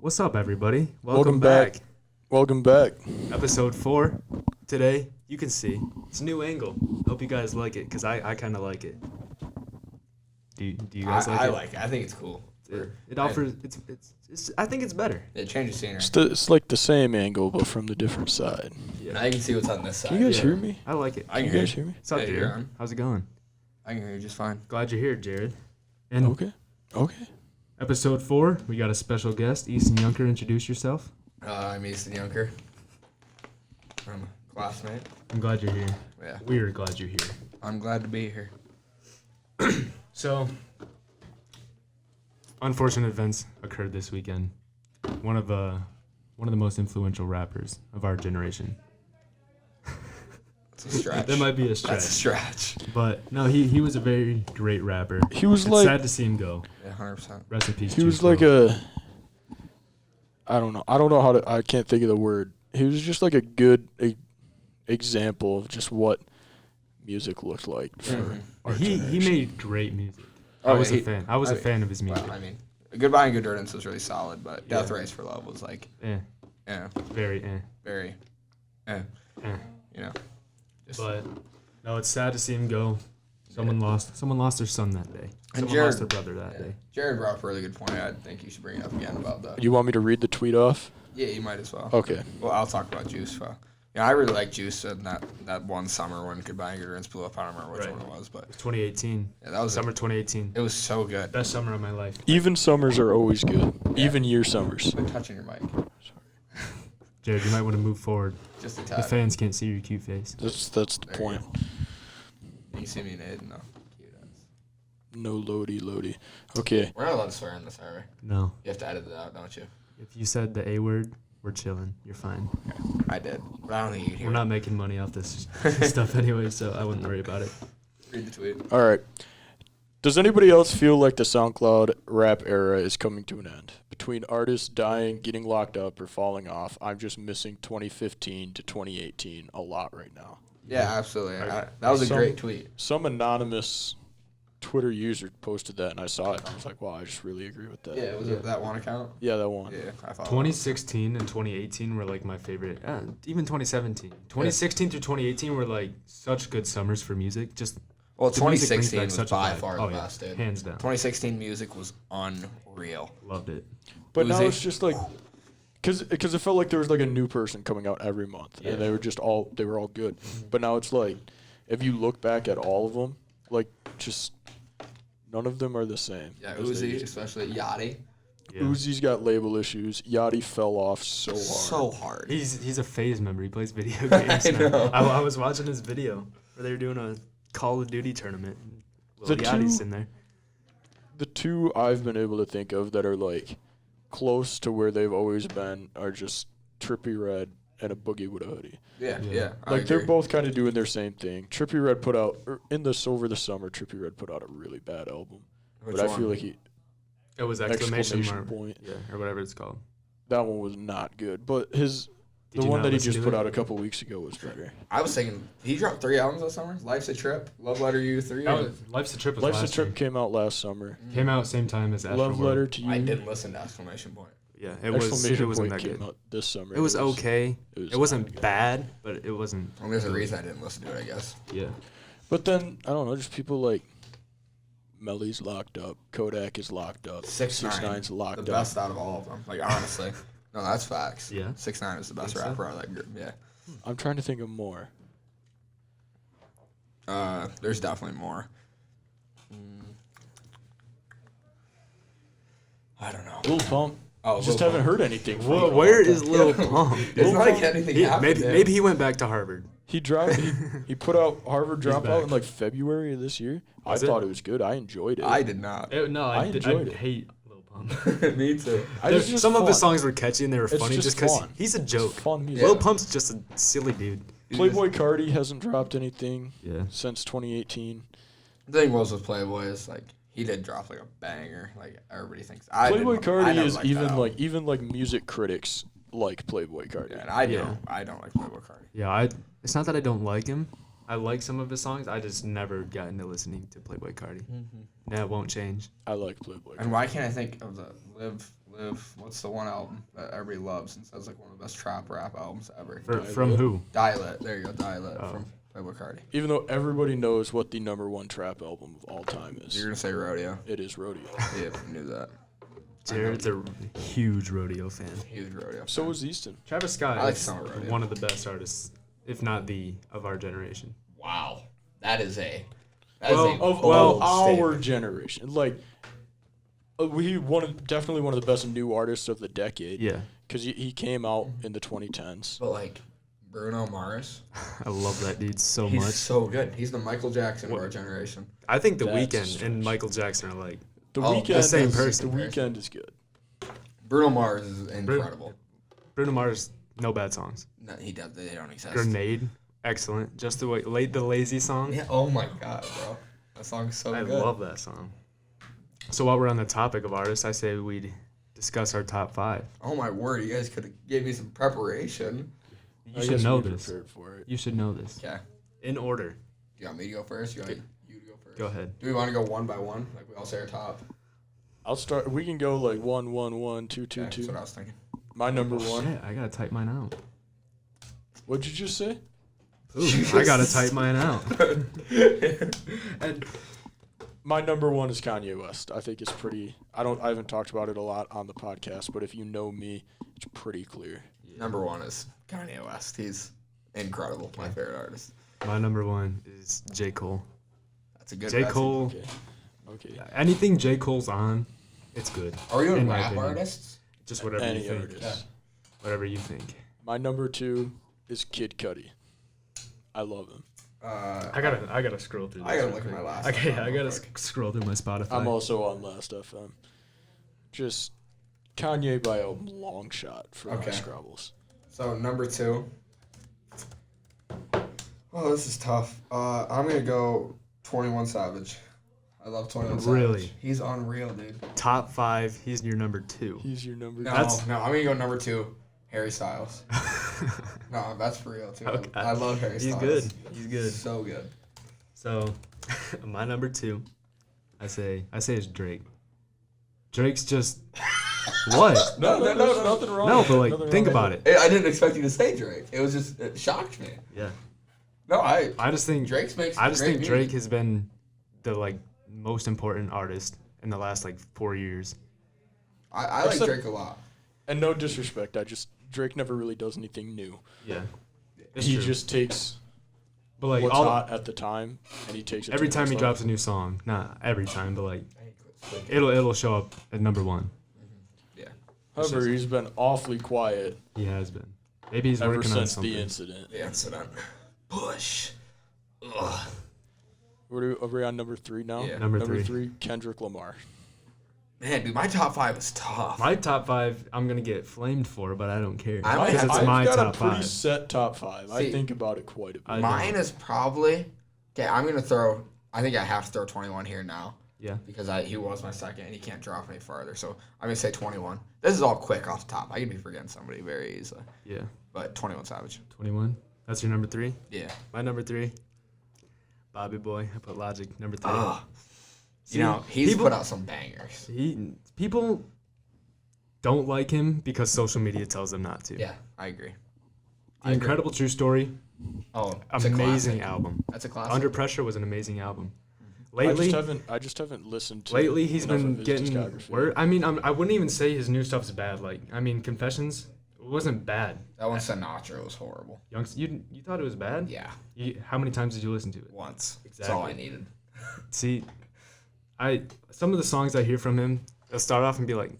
What's up, everybody? Welcome back. Welcome back. Episode 4. Today, you can see it's a new angle. Hope you guys like it, because I kind of like it. Do you guys like it? I like it. I think it's cool. It offers. It's. I think it's better. It changes scenery. It's like the same angle, but from the different side. Yeah. Now you can see what's on this side. Can you guys hear me? I like it. I Can can you hear guys hear me? What's up, Yeah, you're Jared? on. How's it going? I can hear you just fine. Glad you're here, Jared. And Okay. episode 4, we got a special guest, Easton Yunker. Introduce yourself. I'm Easton Yunker. I'm a classmate. I'm glad you're here. Yeah. We're glad you're here. I'm glad to be here. So, unfortunate events occurred this weekend. One of the most influential rappers of our generation. It's a stretch. That might be a stretch. That's a stretch. But no, he was a very great rapper. He was It's like sad to see him go. Yeah, 100%. Rest in peace. he was Juice like WRLD. I don't know how to. I can't think of the word. He was just like a good example of just what music looked like for Mhm. our He generation. made great music. Oh, I was yeah, a fan. I was a fan of his music. Well, I mean, Goodbye and Good Riddance was really solid, but Yeah. Death Race for Love was like, yeah, Very very, eh. you know. Just, But no, it's sad to see him go. Someone lost their son that day. And Someone Jared- lost their brother that yeah. day. Jared brought up a really good point. I think you should bring it up again about the. You want me to read the tweet off? Yeah, you might as well. Okay. Well, I'll talk about Juice. Well, yeah, I really like Juice in that one summer when Goodbye and Good Riddance blew up. I don't remember which Right. one it was, but 2018. yeah, that was Summer 2018. It was so good. Best summer of my life. Even summers are always good. Yeah. Even year summers. Quit touching your mic, Jared, you might want to move forward. just a The tad. fans can't see your cute face. That's the There you point. You can see me and Aiden though. Cute ass. No loady. Okay. We're not allowed to swear on this, are we? No. You have to edit it out, don't you? If you said the A word, we're chilling. You're fine. I did, but I don't think you'd hear. We're not making money off this stuff anyway, so I wouldn't worry about it. Read the tweet. All right. Does anybody else feel like the SoundCloud rap era is coming to an end? Between artists dying, getting locked up, or falling off, I'm just missing 2015 to 2018 a lot right now. Yeah, absolutely. That was a Some- great tweet. Some anonymous Twitter user posted that, and I saw it, and I was like, wow, I just really agree with that. Yeah, was it that one account? Yeah, that one. Yeah, I thought. 2016 and 2018 were like my favorite. Even 2017. 2016 through 2018 were like such good summers for music. Just Well, the music brings 2016 back was such a by vibe. far Oh, the yeah. best, dude. Hands down. 2016 music was unreal. Loved it. But now Uzi. it's just like, because it felt like there was like a new person coming out every month, Yeah. and they were all good. But now it's like, if you look back at all of them, like just none of them are the same. Yeah, as they Uzi, used especially Yachty. Yeah. Uzi's got label issues. Yachty fell off so hard. So hard. He's a phase member. He plays video games. I now. know. I was watching his video where they were doing a Call of Duty tournament. Lil The Yachty's two- in there. The two I've been able to think of that are like close to where they've always been are just Trippy Red and a Boogie with a Hoodie. Yeah, Yeah. yeah. I Like they're agree. both kind of doing their same thing. Trippy Red put out over the summer. Trippy Red put out a really bad album, Which but I one? feel like It was exclamation mark. point. Yeah, or whatever it's called. That one was not good. But Did the you one not that he listen just to put it? out a couple weeks ago was better. I was thinking he dropped 3 albums this summer. Life's a Trip, Love Letter to You 3. That was, Life's a Trip was Life's a last Trip year. came out last summer. Came out same time as Astro Love World. Letter to You. I didn't listen to exclamation point. Yeah, it wasn't Point that came good. out this summer. It was okay. It It wasn't bad, but it wasn't. Well, there's a reason I didn't listen to it, I guess. Yeah. But then I don't know, just people like Melly's locked up, Kodak is locked up, 6ix9ine, 6ix9ine's locked The up. best out of all of them. Like, honestly. No, that's facts. Yeah. 6ix9ine is the best Think so? rapper out of that group. Yeah. I'm trying to think of more. There's definitely more. I don't know. Lil Pump. Oh, Just Lil haven't Pump. heard anything from Whoa, him. where is Lil Pump? It's Lil not like Pump- anything He- happened. maybe he went back to Harvard. He put out Harvard He's Dropout back. in like February of this year. Was I it? thought it was good. I enjoyed it. I did not. No, I enjoyed it. hate Lil Pump. Me too. There's- just some of his fun. songs were catchy and they were It's funny just just because fun. he's a It's joke. fun music. Lil Pump's just a silly dude. Playboy Cardi hasn't dropped anything Yeah. since 2018. The thing was with Playboy is like he did drop like a banger. Like everybody thinks. Playboy Cardi is like even like music critics like Playboy Cardi. Yeah, and I Yeah. don't. I don't like Playboy Cardi. Yeah, it's not that I don't like him. I like some of his songs. I just never got into listening to Playboy Cardi. That won't change. I like Playboy Cardi. And why can't I think of the Live Live. What's the one album that everybody loves and says like one of the best trap rap albums ever? From who? Dial It. There you go. Dial It Oh. from Playboy Cardi. Even though everybody knows what the #1 trap album of all time is, You're gonna say Rodeo. it is Rodeo. Yeah, I knew that. Jared's a huge rodeo fan. Huge Rodeo. So was Easton. Travis Scott I like is Summer Rodeo. one of the best artists, if not the, of our generation. Wow, that is a. Of Well, our generation, like definitely one of the best new artists of the decade. Yeah, Because he came out in the 2010s. But like Bruno Mars, I love that dude so he's much. so good. He's the Michael Jackson of our generation. I think The That's Weeknd strange. and Michael Jackson are like The Oh, Weeknd, the same is, person. The Weeknd is good. Bruno Mars is incredible. Bruno Mars. No bad songs. No, he does. They don't exist. Grenade, excellent. Just the way the lazy song. Yeah. Oh my god, bro. That song's so I good. love that song. So while we're on the topic of artists, I say we discuss our top 5. Oh my word, you guys could have gave me some preparation. You I should guess know we this. prepared for it. You should know this. Okay. In order. You want me to go first? You want you to go first? Go ahead. Do we want to go one by one? Like we all say our top? I'll start. We can go like 1, 1, 1, 2, 2, Okay, 2. that's what I was thinking. My number one. Shit, I gotta type mine out. What'd you just say? Ooh, I gotta type mine out. And My number one is Kanye West. I think it's pretty. I haven't talked about it a lot on the podcast, but if you know me, it's pretty clear. number one is Kanye West. He's incredible. My favorite artist. My number 1 is J. Cole. That's a good. J. that's a- Cole. Okay. Anything J. Cole's on, it's good. Are we doing in my rap opinion. artists? Just whatever Any you think. artist. Yeah. Whatever you think. My number 2 is Kid Cudi. I love him. I gotta scroll through this. I gotta real look at quick. my last. Okay, one I real gotta quick. scroll through my Spotify. I'm also on Last FM. Just Kanye by a long shot for Okay. my Scrabbles. So number 2. Oh, this is tough. I'm gonna go 21 Savage. I love 21 Savage. Really? He's unreal, dude. Top 5. He's your number 2. He's your number No, That's- no, I'm gonna go number 2. Harry Styles. No, that's for real too. Okay. I love Harry He's Styles. good. He's good. So good. So, my number 2, I say is Drake. Drake's just what? No, there's nothing wrong. No, with but it. like Nothing think wrong about with it. I didn't expect you to say Drake. It shocked me. Yeah. No, I I just think Drake's makes. I just great think Drake music. has been the like most important artist in the last like 4 years. I like Except- Drake a lot. And no disrespect, Drake never really does anything new. Yeah. He just takes but like what's all, hot at the time, and he takes it. every to the time he next level. drops a new song, not every time, but like it'll show up at number 1. Yeah. However, he's been awfully quiet He has been. Maybe he's ever working on since something. the incident. The incident. Push. Ugh. Are we on number 3 now? Yeah. Number Number three. 3, Kendrick Lamar. Man, dude, my top 5 is tough. My top 5, I'm gonna get flamed for, but I don't care. I might Because have it's to- my I've got top a pretty 5. set top 5. I See, think about it quite a bit. I Mine don't. is probably. Okay, I'm gonna throw. I think I have to throw 21 here now Yeah. because he was my second and he can't drop any farther. So I'm gonna say 21. This is all quick off the top. I could be forgetting somebody very easily, Yeah. but 21 Savage. 21. That's your number 3. Yeah. My number 3, Bobby Boy. I put Logic number 3. Ugh. See, You know, he's people- put out some bangers. People don't like him because social media tells them not to. Yeah, I agree. The Incredible True Story, Oh, it's a amazing classic. album. That's a classic. Under Pressure was an amazing album. I Lately, just haven't listened to lately he's enough been of his getting discography. word. I mean, I wouldn't even say his new stuff's bad. Like, I mean, Confessions wasn't bad. That one Sinatra was horrible. Youngst, you thought it was bad? Yeah, How many times did you listen to it? once. That's all I Exactly. needed. See, some of the songs I hear from him, they'll start off and be like,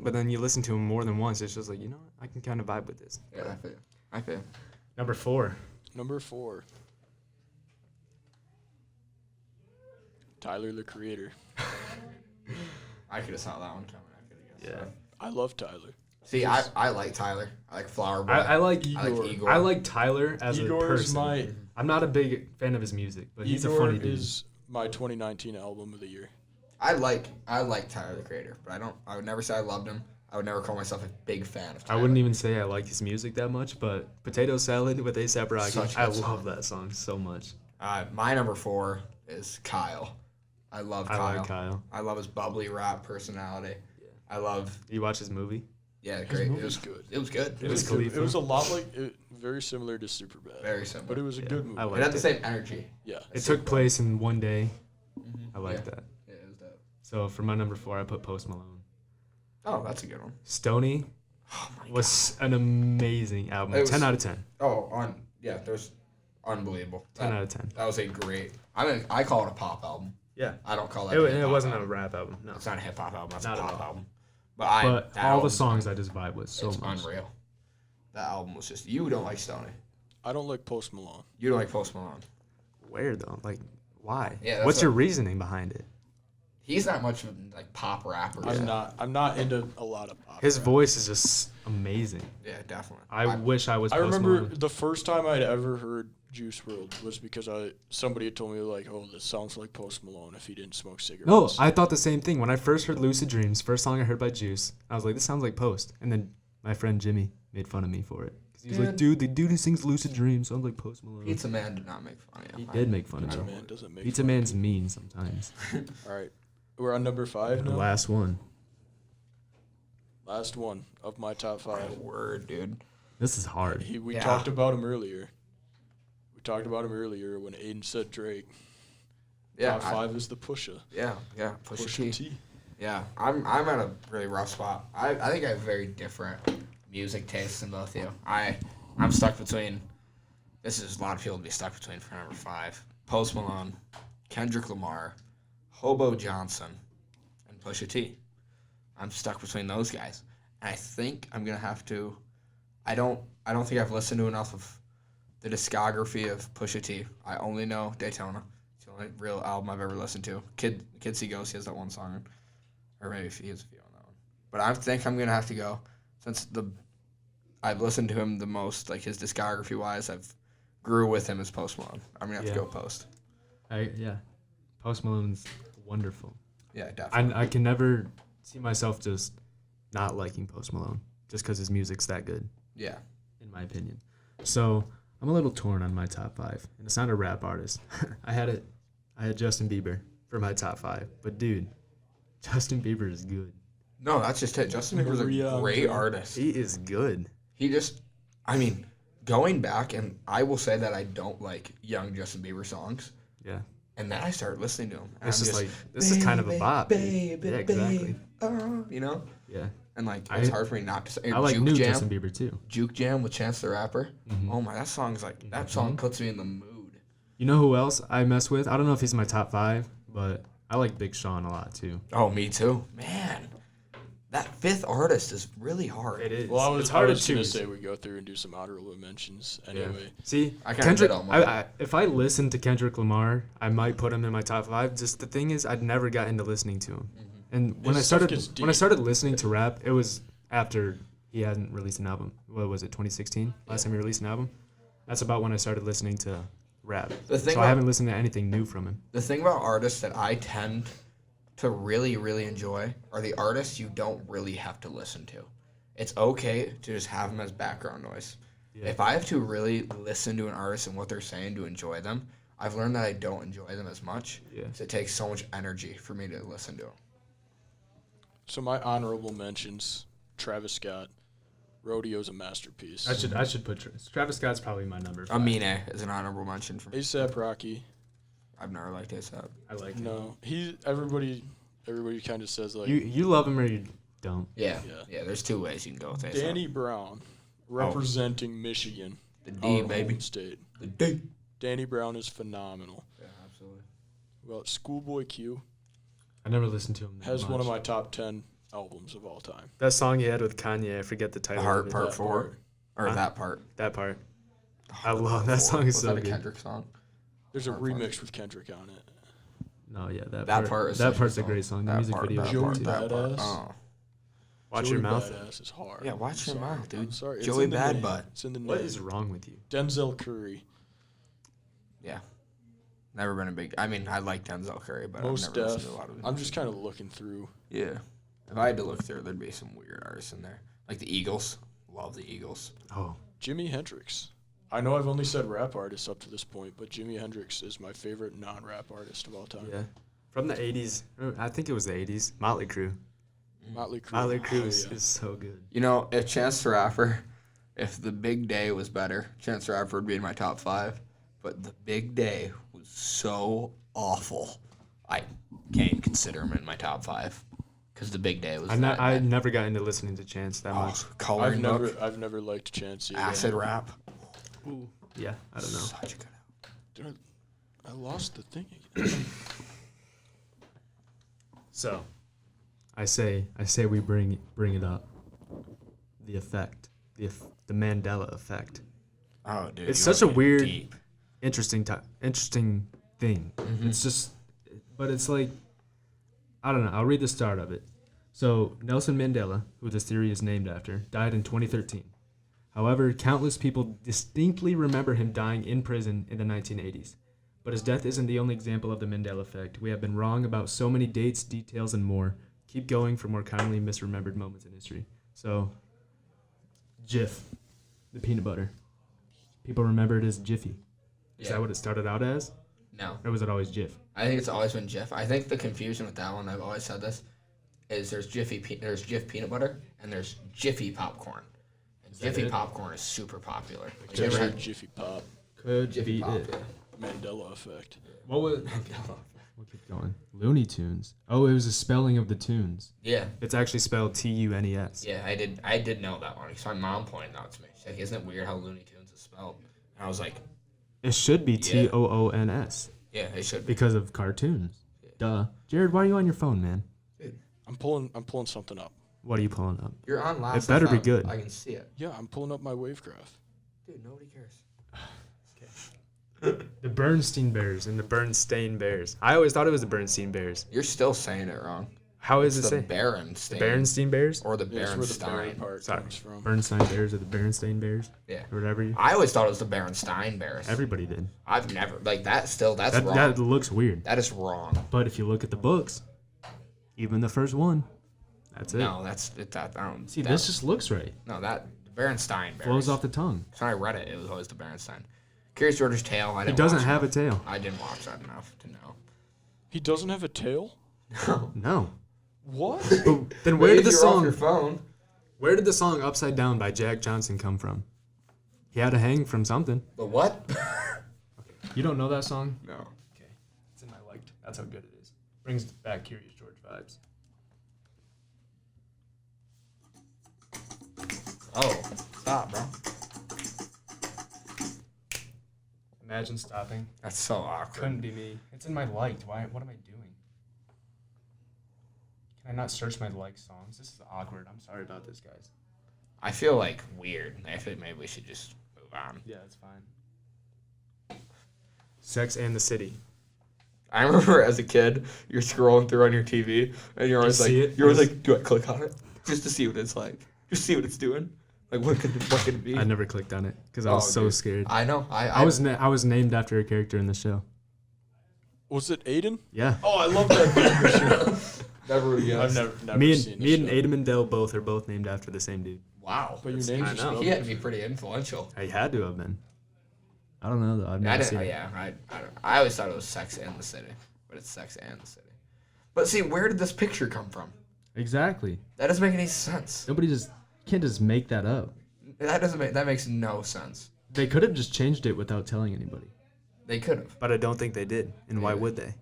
but then you listen to him more than once. It's just like, you know what? I can kind of vibe with this. Yeah, I feel. Number 4. Number 4, Tyler the Creator. I could have saw that one coming. I could have guessed. Yeah. that. I love Tyler. See, I like Tyler. I like Flower Boy. I like I like Igor. Igor. I like Tyler as a Igor is person. my I'm not a big fan of his music, but he's a Igor funny dude. is my 2019 album of the year. I like Tyler the Creator, but I would never say I loved him. I would never call myself a big fan of I Tyler. wouldn't even say I like his music that much, but Potato Salad with A$AP Rocky, Such a I good song. love that song so much. My number 4 is Kyle. I love Kyle. I like Kyle. I love his bubbly rap personality. I love. You watch his movie? Yeah, His great. movie It was was good. It was good. It was good. Khalifa. It was a lot like very similar to Superbad. Very similar. But it was a Yeah, good movie. I It liked had the it. same energy. Yeah. It took place in one day. I like yeah. that. Yeah, it was dope. So for my number 4, I put Post Malone. Oh, that's a good one. Stony Oh my was an amazing album. It was- 10 out of 10. Oh, there's unbelievable. 10 out of 10. That was a great. I call it a pop album. Yeah. I don't call that. It, a it hip-hop wasn't a album. rap album. No. It's not a hip hop album. That's Not a at pop all. album. But that all the album's songs I just vibe with so it's much. unreal. That album was just. You don't like Stoney. I don't like Post Malone. You don't like Post Malone. Where though? Like, why? Yeah, that's What's what- your reasoning behind it? He's not much of a like pop rapper. I'm not into a lot of pop. His rap. voice is just amazing. Yeah, definitely. I wish I was. I Post remember Malone. the first time I'd ever heard Juice WRLD was because somebody had told me like, oh, this sounds like Post Malone if he didn't smoke cigarettes. No, I thought the same thing when I first heard "Lucid Dreams." First song I heard by Juice, I was like, "This sounds like Post." And then my friend Jimmy made fun of me for it because he was like, "Dude, the dude who sings "Lucid Dreams" sounds like Post Malone." Pizza Man did not make fun of He you. did make fun of Pizza me. Man doesn't make Pizza fun. Man's mean sometimes. All right, we're on number 5 The now. last one. Last one of my top 5. My word, dude. This is hard. We Yeah. talked about him earlier. When Aiden said Drake. Yeah, Top 5 is the Pusha. yeah. Pusha T. T. Yeah, I'm at a really rough spot. I think I have very different music tastes than both of you. I'm stuck between. This is a lot of people to be stuck between for number 5. Post Malone, Kendrick Lamar, Hobo Johnson, and Pusha T. I'm stuck between those guys, and I think I'm gonna have to. I don't think I've listened to enough of the discography of Pusha T. I only know Daytona. It's the only real album I've ever listened to. Kid See Ghost, he has that one song, or maybe he has a few on that one. But I think I'm gonna have to go since I've listened to him the most, like his discography wise. I've grew with him as Post Malone. I'm gonna have to go Post. Yeah. Post Malone's wonderful. Yeah, definitely. I can never see myself just not liking Post Malone just because his music's that good, Yeah. in my opinion. So I'm a little torn on my top 5, and it's not a rap artist. I had Justin Bieber for my top 5, but dude, Justin Bieber is good. No, that's just it. Justin Bieber's a Maria great Andrea. artist. He is good. He just, I mean, going back, and I will say that I don't like young Justin Bieber songs. Yeah. And then I started listening to him. And It's I'm just like, this is kind of a bop. dude. Baby, Yeah, exactly. baby, you know? Yeah. And like, I- it's hard for me not to say. I like Juke new Jam. Justin Bieber too. Juke Jam with Chance the Rapper. Mhm. Oh my, that song's like, that song puts me in the mood. You know who else I mess with? I don't know if he's my top 5, but I like Big Sean a lot too. Oh, me too. Man, that 5th artist is really hard. It is. Well, I was it's hard going to to choose. say we go through and do some honorable mentions Yeah. anyway. See, I kinda Kendrick. did all mine. If I listened to Kendrick Lamar, I might put him in my top 5. Just the thing is, I'd never got into listening to him. And when His I stuff started gets when I deep. started listening to rap, it was after he hadn't released an album. What was it? 2016. Last time he released an album. That's about when I started listening to rap. The thing So I about- haven't listened to anything new from him. The thing about artists that I tend to really, really enjoy are the artists you don't really have to listen to. It's okay to just have them as background noise. Yeah. If I have to really listen to an artist and what they're saying to enjoy them, I've learned that I don't enjoy them as much. Yeah. 'Cause it takes so much energy for me to listen to them. So my honorable mentions: Travis Scott, Rodeo's a masterpiece. I should put Travis Scott's probably my number 5. Amine is an honorable mention for me. ASAP Rocky. I've never liked ASAP. I like him. No, everybody kind of says like You love him or you don't. Yeah. Yeah. Yeah, there's two ways you can go with ASAP. Danny Brown, representing Michigan, The D, our baby. home state. The D. Danny Brown is phenomenal. Yeah, absolutely. Well, Schoolboy Q I never listened to him. that has one of much. my top 10 albums of all time. That song he had with Kanye, I forget the title. The Heart of it. Part That 4. part. Or Huh? that part. That part. The I Heart love Part that 4. song. Is Was so that a good. Kendrick song? There's a Part 4. remix with Kendrick on it. No, yeah, that That part is that such part's a song. great song. The That music part, video. that is Joey good, part, too. that part. Badass. Oh. Watch Joey your mouth. Badass is hard. Yeah, watch your Sorry. mouth, dude. I'm sorry. It's Joey in the Bad name. Butt. It's in the name. What is wrong with you? Denzel Curry. Yeah. Never been a big. I mean, I like Denzel Curry, but Most I've never listened Def. to a lot of his I'm music. just kind of looking through. Yeah. If I had to look through, there'd be some weird artists in there. Like the Eagles. Love the Eagles. Oh, Jimi Hendrix. I know I've only said rap artists up to this point, but Jimi Hendrix is my favorite non-rap artist of all time. yeah. From the 80s. I think it was the 80s. Motley Crue. Motley Crue. Motley Crue Oh, is, yeah. is so good. You know, if Chance the Rapper, if The Big Day was better, Chance the Rapper would be in my top 5. But The Big Day was so awful, I can't even consider him in my top 5 because The Big Day was. I that never got into listening to Chance that much. Coloring Book, I've never liked Chance either. acid rap. Ooh. Yeah, I don't know. Such a good album. Dude, I lost the thing again. So, I say we bring it up. The effect, the Mandela effect. Oh, dude, It's you such a went weird, deep. interesting thing. It's just, but it's like, I don't know. I'll read the start of it. So Nelson Mandela, who this theory is named after, died in 2013. However, countless people distinctly remember him dying in prison in the 1980s. But his death isn't the only example of the Mandela effect. We have been wrong about so many dates, details, and more. Keep going for more commonly misremembered moments in history. So, Jif, the peanut butter. People remember it as Jiffy. Is that what it started out as? No. Or was it always Jif? I think it's always been Jif. I think the confusion with that one, I've always said this, is there's Jif peanut butter and there's Jiffy popcorn. And that Jiffy it? popcorn is super popular. Have you Just ever heard had Jiffy Pop. Could Jiffy be pop? it. Yeah. Mandela effect. What was... We'll keep going. Looney Tunes. Oh, it was a spelling of the tunes. Yeah. It's actually spelled Tunes. Yeah, I did know that one because my mom pointed it out to me. She's like, "Isn't it weird how Looney Tunes is spelled?" And I was like, It should be Yeah. Toons "Yeah, it should be." because of cartoons. Duh. Jared, why are you on your phone, man? I'm pulling something up. What are you pulling up? You're on last. It better be FM. good. I can see it. Yeah, I'm pulling up my wave graph. Dude, nobody cares. The Bernstein Bears and the Bernstein Bears. I always thought it was the Bernstein Bears. You're still saying it wrong. How is It's it the say? Berenstain. Berenstain Bears? Or the That's where the berry Berenstein. part Sorry. comes from. Bernstein Bears or the Berenstain Bears? Yeah. Or whatever. I always thought it was the Berenstein Bears. Everybody did. I've never that's That, wrong. that looks weird. That is wrong. But if you look at the books, even the first one, that's it. No, I don't See, that, this just looks right. no that the Berenstein Bears. Flows off the tongue. So when I read it, it was always the Berenstein. Curious George's Tale. I It didn't doesn't watch have a enough. tail. I didn't watch that enough to know. He doesn't have a tail? No. What? But then where did the You're off song your phone. Where did the song Upside Down by Jack Johnson come from? He had to hang from something. The what? You don't know that song? No. Okay. It's in my liked. That's how good it is. Brings back Curious George vibes. Oh, stop, bro. Imagine stopping. That's so awkward. Couldn't be me. It's in my liked. Why? What am I doing? Can I not search my liked songs? This is awkward. I'm sorry about this, guys. I feel like weird. I feel like maybe we should just move on. Yeah, it's fine. Sex and the City. I remember as a kid, you're scrolling through on your TV, and you're always see like, it? you're always like, do I click on it just to see what it's like, just see what it's doing? Like, what could it be? I never clicked on it because I was so dude. scared. I know. I was named after a character in the show. Was it Aiden? Yeah. Oh, I love that. never would I've never me seen and me and show. Adam and Dell both are both named after the same dude. Wow. But your name's I just know. spelled He had to be pretty influential. I had to have been. I don't know though. I've never seen it. I always thought it was Sex and the City, but it's Sex and the City. But see, where did this picture come from? Exactly. That doesn't make any sense. Nobody can't just make that up. That makes no sense. They could have just changed it without telling anybody. They could have. But I don't think they did. And why Yeah. would they?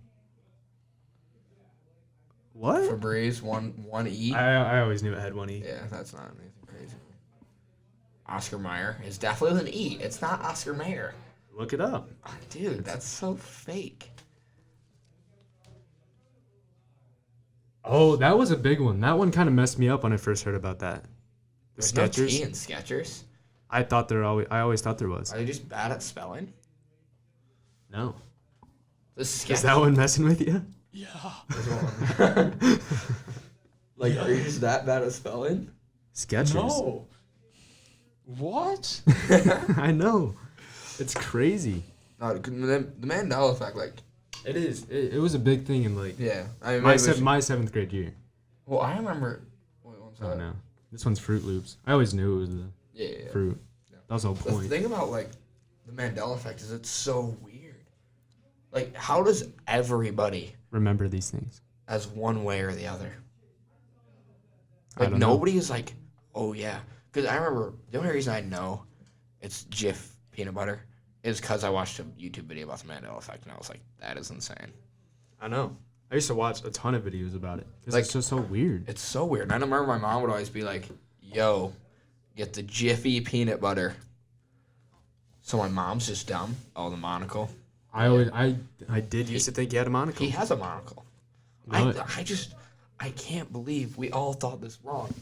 What? Febreze, one E. I always knew it had one E. Yeah, that's not anything crazy. Oscar Mayer is definitely with an E. It's not Oscar Mayer. Look it up. Dude, that's so fake. Oh, that was a big one. That one kind of messed me up when I first heard about that. The There's no T Skechers. in Skechers. I always thought there was. Are they just bad at spelling? No. This Is that one messing with you? Yeah. Like, are you just that bad at spelling? Skechers. No. What? I know. It's crazy. No, the Mandela effect, like, It is. It was a big thing in like yeah. I mean, my maybe we should- my 7th grade year. Well, I remember. Wait, one's Oh that? no. This one's Fruit Loops. I always knew it was the Yeah. fruit. Yeah. That was the whole The point. thing about like the Mandela effect is it's so weird. Like, how does everybody Remember these things. as one way or the other? I Like don't know. nobody is like, oh yeah, because I remember the only reason I know it's Jif peanut butter is because I watched a YouTube video about the Mandela effect, and I was like, that is insane. I know. I used to watch a ton of videos about it. It's Like- just so weird. It's so weird. And I remember my mom would always be like, yo, get the Jiffy peanut butter. So my mom's just dumb. Oh, the monocle. I did used to think he had a monocle. He has a monocle. No, I can't believe we all thought this wrong.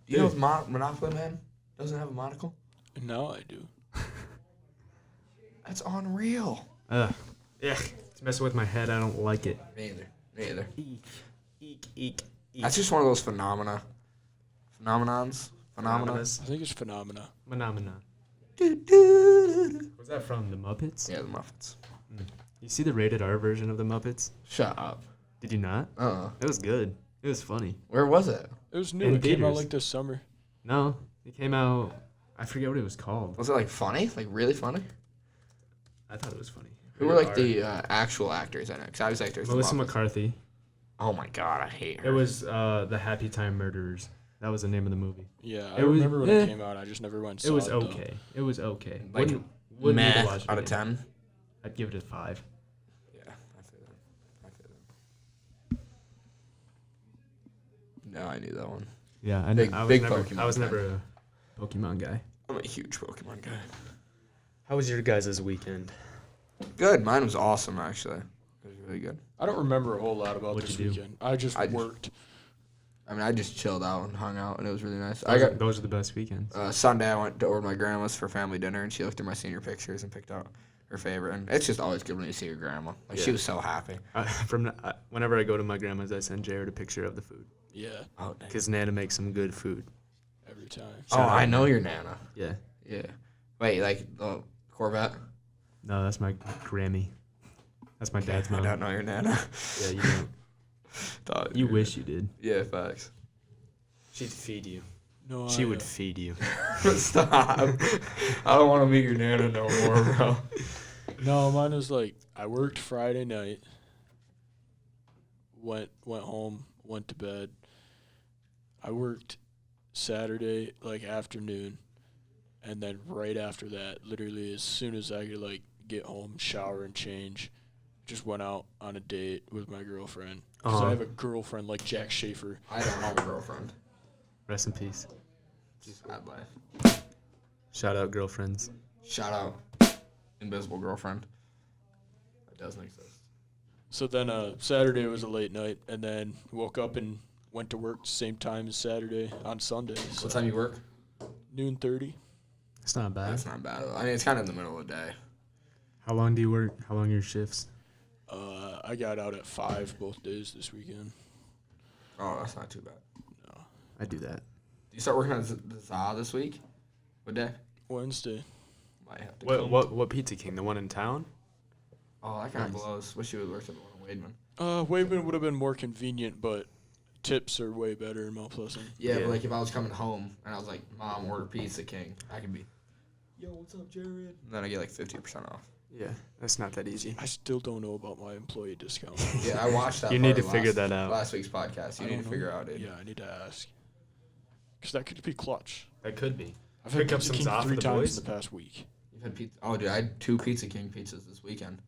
Do you know if Monopoly Man doesn't have a monocle? Now I do. That's unreal. Yeah, it's messing with my head. I don't like it. Me either. Eek. That's just one of those phenomenons. I think it's Phenomena. Phenomena. Was that from the Muppets? Yeah, the Muppets. You see the rated R version of the Muppets? Shut up. Did you not? It was good. It was funny. Where was it? It was new. In It came out theaters. like this summer. No, it came out. I forget what it was called. Was it like funny? Like really funny? I thought it was funny. Who were Rated like R. the actual actors in it? Because I was actors. Melissa McCarthy. Oh my god, I hate her. It was the Happy Time Murderers. That was the name of the movie. Yeah, I It was- remember when eh. it came out. I just never went and saw It was though. okay. It was okay. Like, wouldn't need to meh watch it out of again. 10. I'd give it a 5. Yeah, I feel that. No, I knew that one. Yeah, I Big- I was big never, Pokemon I was guy. never a Pokemon guy. I'm a huge Pokemon guy. How was your guys' weekend? Good. Mine was awesome, actually. It was really good. I don't remember a whole lot about What'd this you do? weekend. I just I just- worked. I mean, I just chilled out and hung out, and it was really nice. I got Those are the best weekends. Sunday. I went over to my grandma's for family dinner, and she looked at my senior pictures and picked out her favorite. And it's just always good when you see your grandma. Like she Yeah. was so happy. Whenever I go to my grandma's, I send Jared a picture of the food Yeah, Oh, dang. because Nana makes some good food. every time. Oh, Shout out, I know man. your Nana. Yeah. Yeah. Wait, like the Corvette? No, that's my Grammy. That's my dad's I mom. don't know your Nana. Yeah, you don't. Thought You were- wish you did. Yeah, facts. She'd feed you. No, She I, would feed you. Stop. I don't want to meet your Nana no more, bro. No, mine was like I worked Friday night. Went home, went to bed. I worked Saturday like afternoon, and then right after that, literally as soon as I could like get home, shower and change, just went out on a date with my girlfriend. Because I have a girlfriend like Jack Schaefer. I don't have a girlfriend. Rest in peace. Sad life. Shout out girlfriends. Shout out Invisible Girlfriend. That doesn't exist. So then Saturday was a late night, and then woke up and went to work same time as Saturday on Sunday. So What time you work? 12:30. It's not bad. That's not bad. I mean, it's kind of in the middle of the day. How long do you work? How long are your shifts? I got out at 5 both days this weekend. Oh, that's not too bad. I do that. You start working on the ZA this week? What day? Wednesday. Might have to come. What Pizza King? The one in town? Oh, that kind of Nice. blows. Wish you would work at the one in Wademan. Waveman would have been more convenient, but tips are way better in Mount Pleasant. Yeah, Yeah. but like if I was coming home and I was like, Mom, order Pizza King, I could be, Yo, what's up, Jared? and then I get like 50% off. Yeah, that's not that easy. I still don't know about my employee discount. Yeah, I watched that. You need part to of figure last- that out. Last week's podcast. You I need don't to figure know. out, dude. Yeah, I need to ask. Because that could be clutch. That could be. I've Pick had up Pizza some King Za for 3 the times boys? in the past week. You've had pizza. Oh, dude, I had 2 Pizza King pizzas this weekend.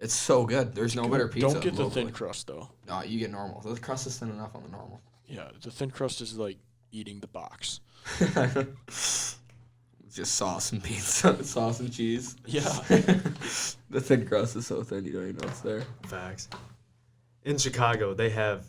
It's so good. There's no better pizza. Don't get the locally. thin crust, though. No, you get normal. The crust is thin enough on the normal. Yeah, the thin crust is like eating the box. Just sauce and pizza, sauce and cheese. Yeah. The thin crust is so thin you don't even know it's there. Facts. In Chicago, they have.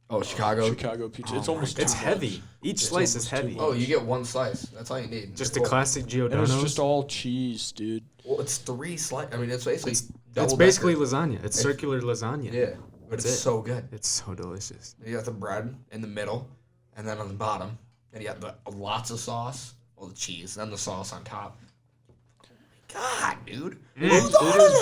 Oh, Chicago. Chicago pizza. Oh It's my almost God. It's too heavy. much. Each It's slice is almost too heavy. much. Oh, you get one slice. That's all you need. Just Well, a classic And Giordano's. it's just all cheese, dude. Well, it's 3 slices. I mean, it's basically. It's double basically decker. lasagna. It's circular lasagna. Yeah, but That's it's it. so good. It's so delicious. You got the bread in the middle, and then on the bottom, and you got the lots of sauce. Well, the cheese, then the sauce on top. God, dude. It is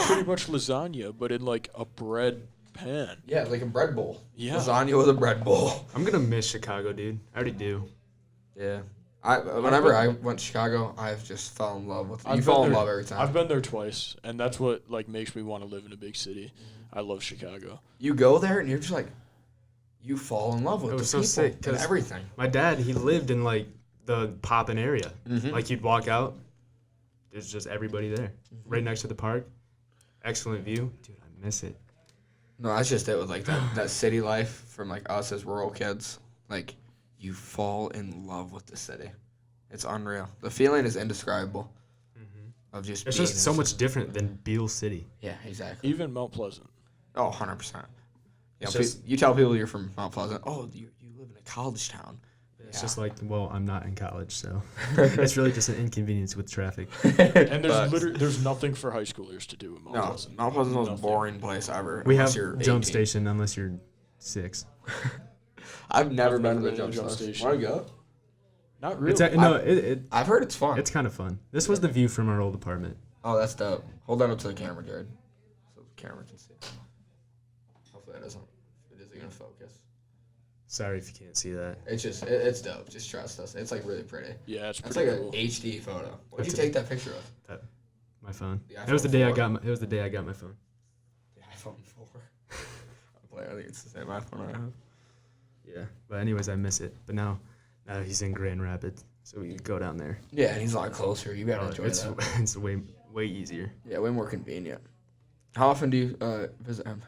pretty much lasagna, but in like a bread pan. Yeah, like a bread bowl. Yeah. Lasagna with a bread bowl. I'm gonna miss Chicago, dude. I already do. Yeah. Whenever I went to Chicago, I've just fell in love with it. You I've fall been in there- love every time. I've been there twice, and that's what like makes me want to live in a big city. I love Chicago. You go there and you're just like, you fall in love with It the was so people sick, and 'cause everything. My dad, he lived in like the poppin' area. Like you'd walk out, there's just everybody there, right next to the park. Excellent view, dude. I miss it. No, that's just it with like that city life from like us as rural kids. Like you fall in love with the city. It's unreal. The feeling is indescribable. Of just It's being just so in- much different than Beale City. Yeah, exactly. Even Mount Pleasant. Oh, 100%. Yeah, It's just- you tell people you're from Mount Pleasant. Oh, you live in a college town. It's just like, well, I'm not in college, so it's really just an inconvenience with traffic. And there's nothing for high schoolers to do in Mount No, Pleasant. Mount Pleasant's the most Nothing. boring place ever. We unless have you're jump 18. station unless you're 6. I've never I've been to never the been to jump jump station. station. Want to go? Not really. It's I've heard it's fun. it's kind of fun. This was the view from our old apartment. Oh, that's dope. Hold that up to the camera, Jared, so the camera can see. Hopefully it isn't gonna focus. Sorry if you can't see that. It's just it's dope. Just trust us. It's like really pretty. Yeah, it's That's pretty like cool. an HD photo. What'd you That's take that picture of? My phone. The It was the iPhone day I 4. got my. It was the day I got my phone. The iPhone 4. I think it's the same iPhone I have. Yeah. But anyways, I miss it. But now he's in Grand Rapids, so we can go down there. Yeah, and he's a lot closer. You gotta enjoy It's that. it's way easier. Yeah, way more convenient. How often do you visit him?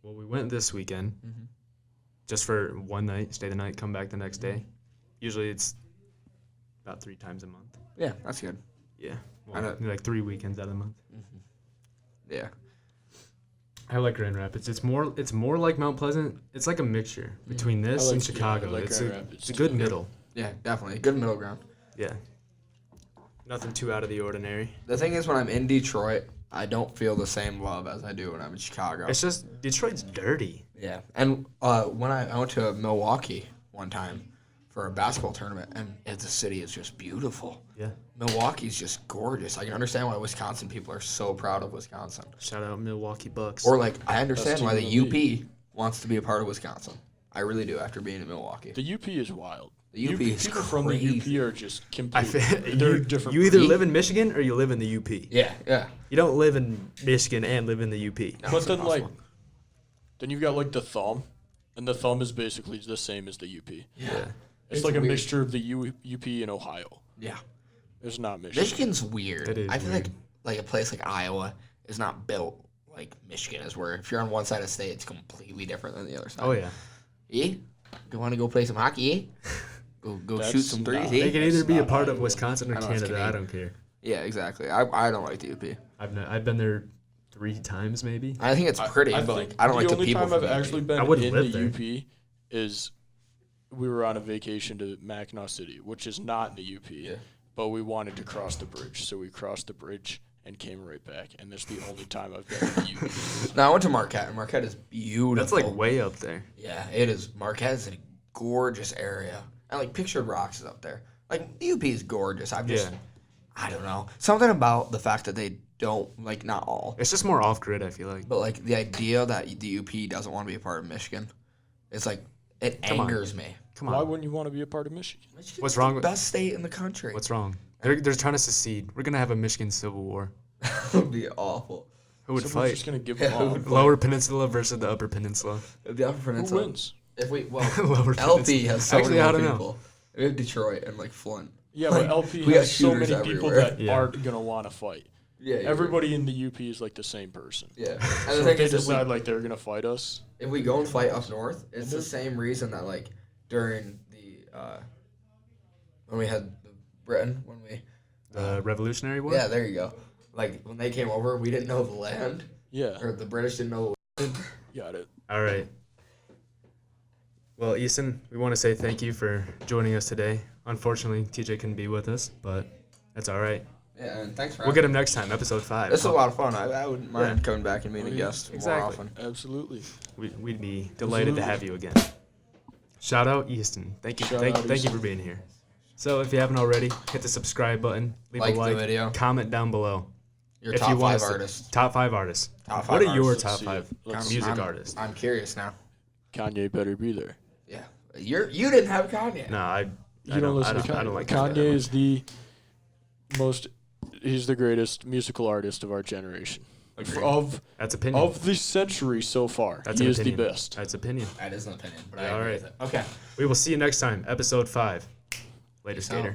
Well, we went this weekend, Mhm. just for one night, stay the night, come back the next day. Usually it's about 3 times a month. Yeah, that's good. Yeah. I know. Like 3 weekends out of the month. Yeah. I like Grand Rapids. It's more like Mount Pleasant. It's like a mixture between this I and like- yeah, I Chicago. like it's Grand a, Rapids it's a too. good middle. Yeah, definitely. Good middle ground. Yeah. Nothing too out of the ordinary. The thing is, when I'm in Detroit, I don't feel the same love as I do when I'm in Chicago. It's just Detroit's dirty. Yeah. And when I went to Milwaukee one time for a basketball tournament, and the city is just beautiful. Yeah. Milwaukee's just gorgeous. I can understand why Wisconsin people are so proud of Wisconsin. Shout out Milwaukee Bucks. Or, like, I understand team why in the the UP wants to be a part of Wisconsin. I really do after being in Milwaukee. The UP is wild. The UP is people from the crazy. UP are just I completely. feel, They're you, different. you either breed. live in Michigan or you live in the UP. Yeah, yeah. You don't live in Michigan and live in the UP. No, But it's then like, impossible. then you've got like the thumb, and the thumb is basically the same as the UP. Yeah. It's like a weird. mixture of the UP and Ohio. Yeah. It's not Michigan. Michigan's weird. It is I feel weird. like a place like Iowa is not built like Michigan is, where if you're on one side of the state, it's completely different than the other side. Oh yeah. Yeah? You want to go play some hockey? Eh? Go That's shoot some threes? not- They Eh? can either be a not part of Iowa. Wisconsin or I know, it's Canada. I Canadian. don't care. Yeah, exactly. I don't like the UP. I've been there 3 times maybe. I think it's pretty, but like think I don't like the only people. time from I've the UP. actually been I wouldn't in live the there. UP is we were on a vacation to Mackinac City, which is not in the UP. Yeah. But we wanted to cross the bridge, so we crossed the bridge and came right back. And that's the only time I've been in the UP. No, I went to Marquette, and Marquette is beautiful. That's like way up there. Yeah, it is. Marquette is a gorgeous area. And like Pictured Rocks is up there. Like the UP is gorgeous. Yeah. I don't know. Something about the fact that they don't, like, not all, It's just more off grid. I feel like. but like the idea that the UP doesn't want to be a part of Michigan, it's like, it Come on. angers me. Come Why on. wouldn't you want to be a part of Michigan? Michigan's What's wrong the with- best state in the country? What's wrong? They're trying to secede. We're gonna have a Michigan Civil War. That would be awful. Who would Someone's fight? just gonna give Yeah, them who all. would- Lower Peninsula versus the Upper Peninsula. The Upper Who Peninsula. wins? If we, well, Lower LP Peninsula. has so Actually, many I more don't know. people. We have Detroit and like Flint. Yeah, Like, but LP we got has so many shooters people everywhere. that Yeah. aren't gonna want to fight. Yeah, you're Everybody in the UP is like the same person. right. Yeah. And So the if thing they is, decide like they're gonna fight us, if we go and fight up north, it's the same reason that like during the when we had Britain, when we The Revolutionary War. yeah, there you go. Like when they came over, we didn't know the land, yeah, or the British didn't know. got it. All right. Well, Easton, we want to say thank you for joining us today. Unfortunately, TJ couldn't be with us, but that's all right. Yeah, and thanks for. We'll get him next time, episode 5. This is a lot of fun. I wouldn't mind Yeah. coming back and meeting Oh, yeah. guests Exactly. more often. Absolutely. We'd be delighted to have you again. Shout out Easton. Thank you. Shout Thank out you Easton. for being here. So if you haven't already, hit the subscribe button, leave Like a the like, video. comment down below. Your if top you want five us to- artists. Top 5 artists. Top What five are your artists. top Let's see 5 it. Let's music I'm- artists? I'm curious now. Kanye better be there. Yeah, you didn't have Kanye. No, I You don't listen to Kanye. I don't like Kanye that is the most. He's the greatest musical artist of our generation. Agreed. That's opinion. Of the century so far. That's he an is opinion. the best. That's opinion. That is an opinion, but Yeah, I agree all with right. it. Okay. We will see you next time, episode 5. Later, Peace skater. out.